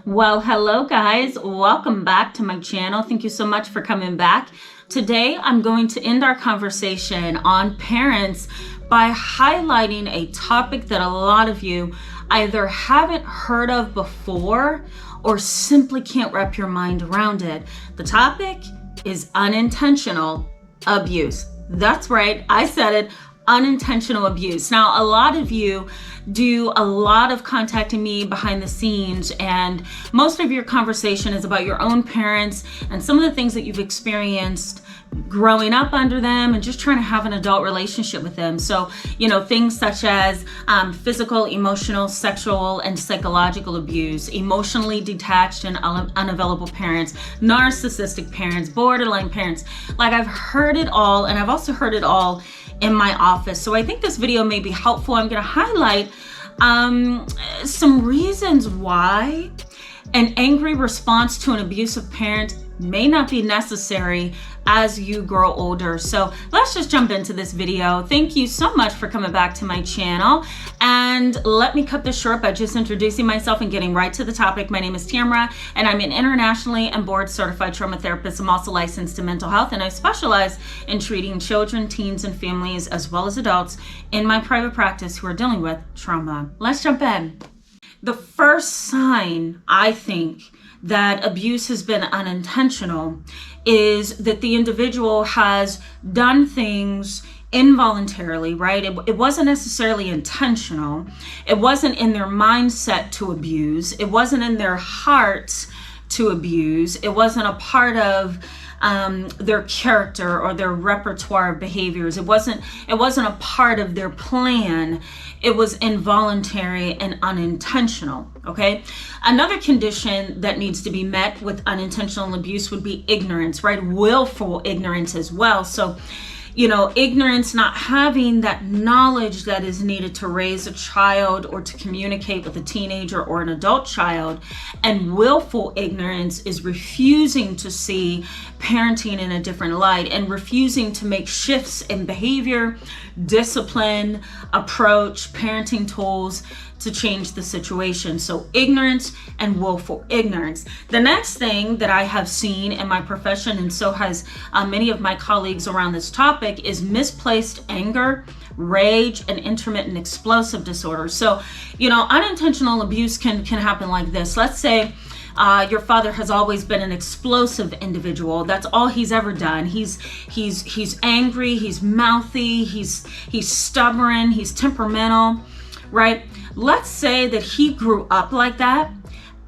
Well, hello guys, welcome back to my channel. Thank you so much for coming back. Today, I'm going to end our conversation on parents by highlighting a topic that a lot of you either haven't heard of before or simply can't wrap your mind around it. The topic is unintentional abuse. That's right, I said it. Unintentional abuse. Now, a lot of you do a lot of contacting me behind the scenes, and most of your conversation is about your own parents and some of the things that you've experienced growing up under them and just trying to have an adult relationship with them. So, things such as physical, emotional, sexual, and psychological abuse, emotionally detached and unavailable parents, narcissistic parents, borderline parents. Like, I've heard it all, and I've also heard it all in my office. So I think this video may be helpful. I'm going to highlight some reasons why an angry response to an abusive parent may not be necessary as you grow older. So let's just jump into this video. Thank you so much for coming back to my channel. And let me cut this short by just introducing myself and getting right to the topic. My name is Tamara, and I'm an internationally and board certified trauma therapist. I'm also licensed in mental health, and I specialize in treating children, teens, and families, as well as adults in my private practice who are dealing with trauma. Let's jump in. The first sign, I think, that abuse has been unintentional is that the individual has done things involuntarily, right? It wasn't necessarily intentional. It wasn't in their mindset to abuse. It wasn't in their heart to abuse. It wasn't a part of their character or their repertoire of behaviors. It wasn't a part of their plan. It was involuntary and unintentional. Okay. Another condition that needs to be met with unintentional abuse would be ignorance, right? Willful ignorance as well. So, ignorance, not having that knowledge that is needed to raise a child or to communicate with a teenager or an adult child. And willful ignorance is refusing to see parenting in a different light and refusing to make shifts in behavior, discipline, approach, parenting tools to change the situation. So ignorance and willful ignorance. The next thing that I have seen in my profession, and so has many of my colleagues around this topic, is misplaced anger, rage, and intermittent explosive disorder. So, unintentional abuse can happen like this. Let's say your father has always been an explosive individual. That's all he's ever done. He's angry, he's mouthy, he's stubborn, he's temperamental, right? Let's say that he grew up like that,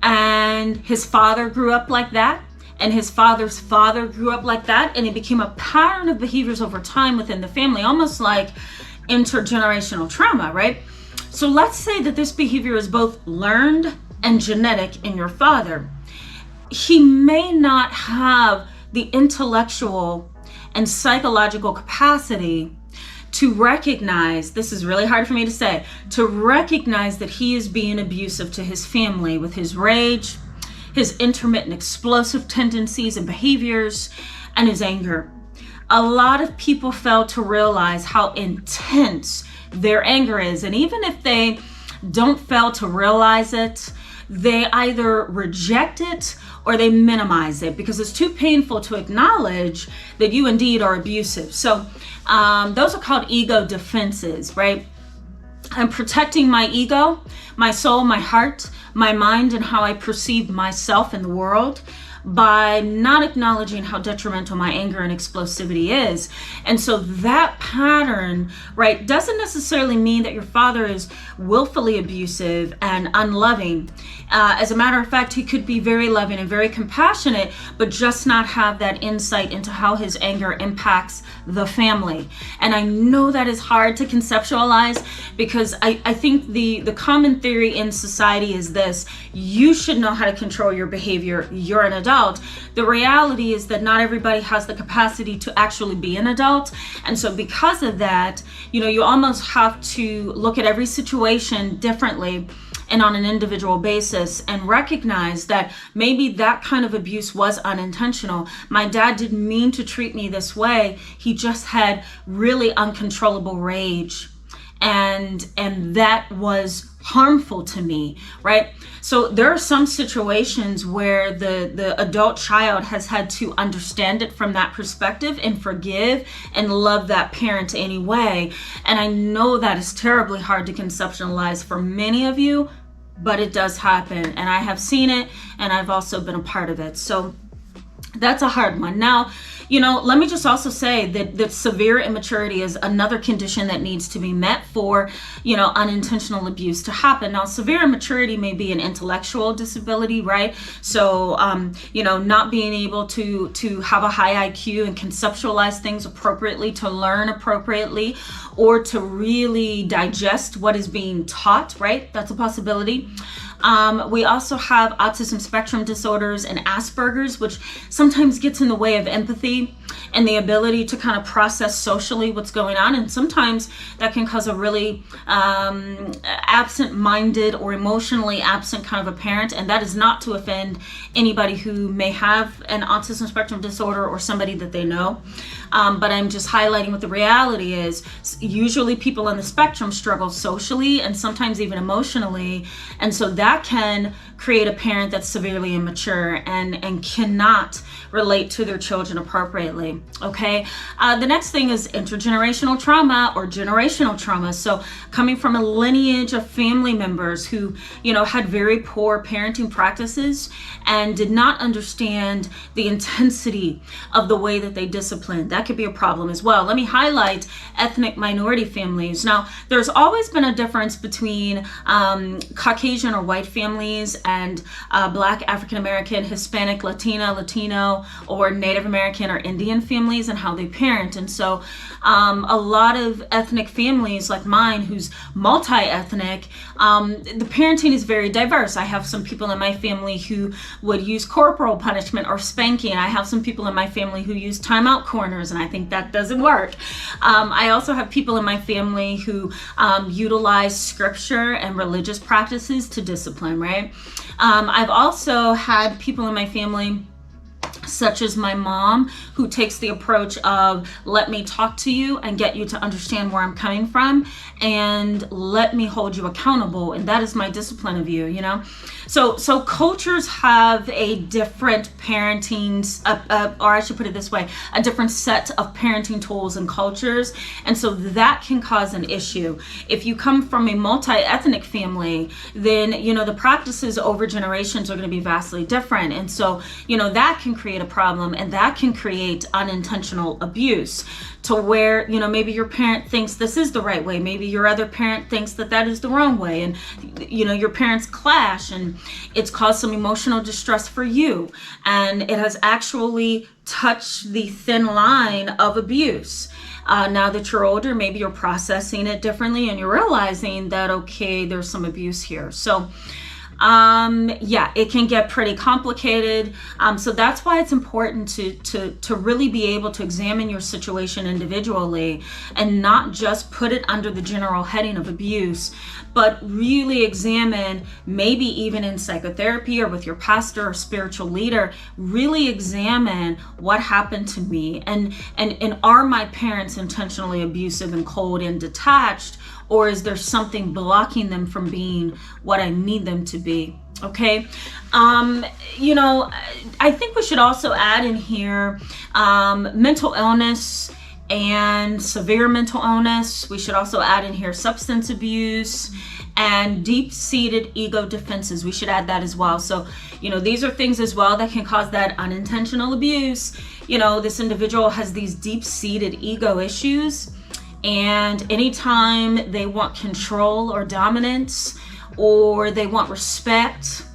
and his father grew up like that, and his father's father grew up like that, and it became a pattern of behaviors over time within the family, almost like intergenerational trauma, right? So let's say that this behavior is both learned and genetic in your father. He may not have the intellectual and psychological capacity to recognize, this is really hard for me to say, to recognize that he is being abusive to his family with his rage, his intermittent explosive tendencies and behaviors, and his anger. A lot of people fail to realize how intense their anger is. And even if they don't fail to realize it, they either reject it or they minimize it because it's too painful to acknowledge that you indeed are abusive. So those are called ego defenses, right? I'm protecting my ego, my soul, my heart, my mind, and how I perceive myself in the world by not acknowledging how detrimental my anger and explosivity is. And so that pattern, right, doesn't necessarily mean that your father is willfully abusive and unloving. As a matter of fact, he could be very loving and very compassionate, but just not have that insight into how his anger impacts the family. And I know that is hard to conceptualize because I think the common theory in society is this: you should know how to control your behavior. You're an adult. The reality is that not everybody has the capacity to actually be an adult. And so because of that, you almost have to look at every situation differently and on an individual basis and recognize that maybe that kind of abuse was unintentional. My dad didn't mean to treat me this way. He just had really uncontrollable rage. And that was harmful to me, right? So there are some situations where the adult child has had to understand it from that perspective and forgive and love that parent anyway. And I know that is terribly hard to conceptualize for many of you, but it does happen. And I have seen it, and I've also been a part of it. So that's a hard one. Now, let me just also say that severe immaturity is another condition that needs to be met for, unintentional abuse to happen. Now, severe immaturity may be an intellectual disability, right? So, not being able to have a high IQ and conceptualize things appropriately, to learn appropriately, or to really digest what is being taught, right? That's a possibility. We also have autism spectrum disorders and Asperger's, which sometimes gets in the way of empathy and the ability to kind of process socially what's going on. And sometimes that can cause a really absent-minded or emotionally absent kind of a parent. And that is not to offend anybody who may have an autism spectrum disorder or somebody that they know. But I'm just highlighting what the reality is. Usually people on the spectrum struggle socially and sometimes even emotionally. And so that can create a parent that's severely immature and cannot relate to their children appropriately. Okay. The next thing is intergenerational trauma or generational trauma. So coming from a lineage of family members who, had very poor parenting practices and did not understand the intensity of the way that they disciplined. That could be a problem as well. Let me highlight ethnic minority families. Now, there's always been a difference between Caucasian or white families and Black, African American, Hispanic, Latino, or Native American or Indian families and how they parent. And so a lot of ethnic families like mine, who's multi-ethnic, the parenting is very diverse. I have some people in my family who would use corporal punishment or spanking. I have some people in my family who use timeout corners, and I think that doesn't work. I also have people in my family who utilize scripture and religious practices to discipline, right? I've also had people in my family, such as my mom, who takes the approach of let me talk to you and get you to understand where I'm coming from and let me hold you accountable, and that is my discipline of you, So cultures have a different parenting, or I should put it this way, a different set of parenting tools and cultures, and so that can cause an issue. If you come from a multi-ethnic family, then the practices over generations are going to be vastly different, and so that can create a problem, and that can create unintentional abuse, to where maybe your parent thinks this is the right way, maybe your other parent thinks that is the wrong way, and your parents clash, and it's caused some emotional distress for you, and it has actually touched the thin line of abuse. Now that you're older, maybe you're processing it differently and you're realizing that, okay, there's some abuse here. So it can get pretty complicated. So that's why it's important to really be able to examine your situation individually and not just put it under the general heading of abuse, but really examine, maybe even in psychotherapy or with your pastor or spiritual leader, really examine what happened to me, and are my parents intentionally abusive and cold and detached, or is there something blocking them from being what I need them to be? Okay. I think we should also add in here mental illness and severe mental illness. We should also add in here substance abuse and deep-seated ego defenses. We should add that as well. So, these are things as well that can cause that unintentional abuse. This individual has these deep-seated ego issues, and anytime they want control or dominance, or they want respect,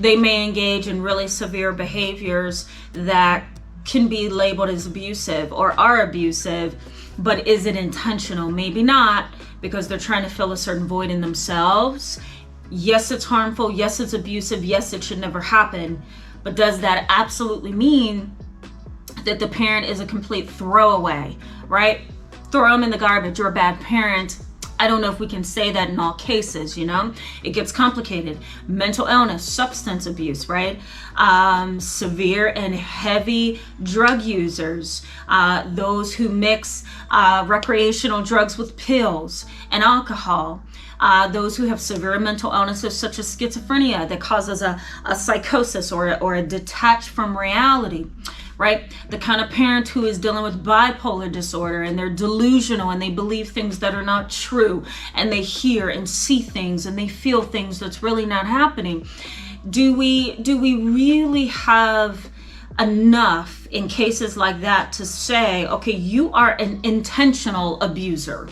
they may engage in really severe behaviors that can be labeled as abusive or are abusive. But is it intentional? Maybe not, because they're trying to fill a certain void in themselves. Yes, it's harmful. Yes, it's abusive. Yes, it should never happen. But does that absolutely mean that the parent is a complete throwaway, right? Throw them in the garbage. You're a bad parent. I don't know if we can say that in all cases, it gets complicated. Mental illness, substance abuse, right? Severe and heavy drug users, those who mix recreational drugs with pills and alcohol, those who have severe mental illnesses such as schizophrenia that causes a psychosis or a detached from reality. Right? The kind of parent who is dealing with bipolar disorder and they're delusional and they believe things that are not true, and they hear and see things and they feel things that's really not happening. Do we really have enough in cases like that to say, okay, you are an intentional abuser?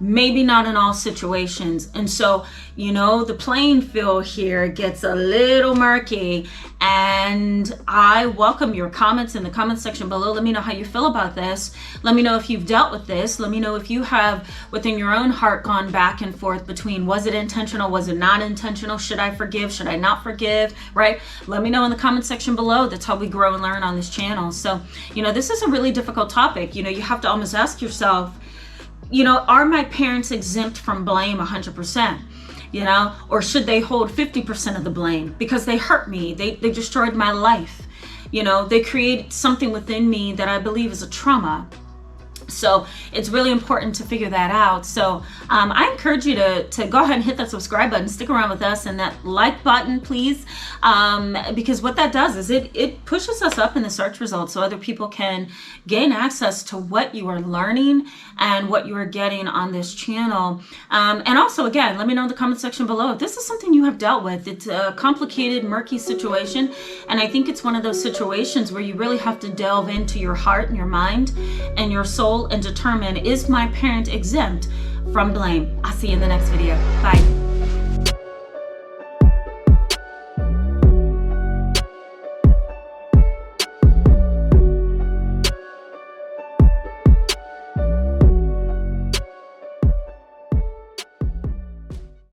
Maybe not in all situations. And so, the playing field here gets a little murky, and I welcome your comments in the comment section below. Let me know how you feel about this. Let me know if you've dealt with this. Let me know if you have within your own heart gone back and forth between, was it intentional? Was it not intentional? Should I forgive? Should I not forgive? Right? Let me know in the comment section below. That's how we grow and learn on this channel. So, this is a really difficult topic. You have to almost ask yourself, are my parents exempt from blame 100%? Or should they hold 50% of the blame because they hurt me? They destroyed my life. They created something within me that I believe is a trauma. So it's really important to figure that out. So I encourage you to go ahead and hit that subscribe button, stick around with us, and that like button, please, because what that does is it pushes us up in the search results so other people can gain access to what you are learning and what you are getting on this channel. And also, again, let me know in the comment section below if this is something you have dealt with. It's a complicated, murky situation, and I think it's one of those situations where you really have to delve into your heart and your mind and your soul and determine, is my parent exempt from blame? I'll see you in the next video. Bye.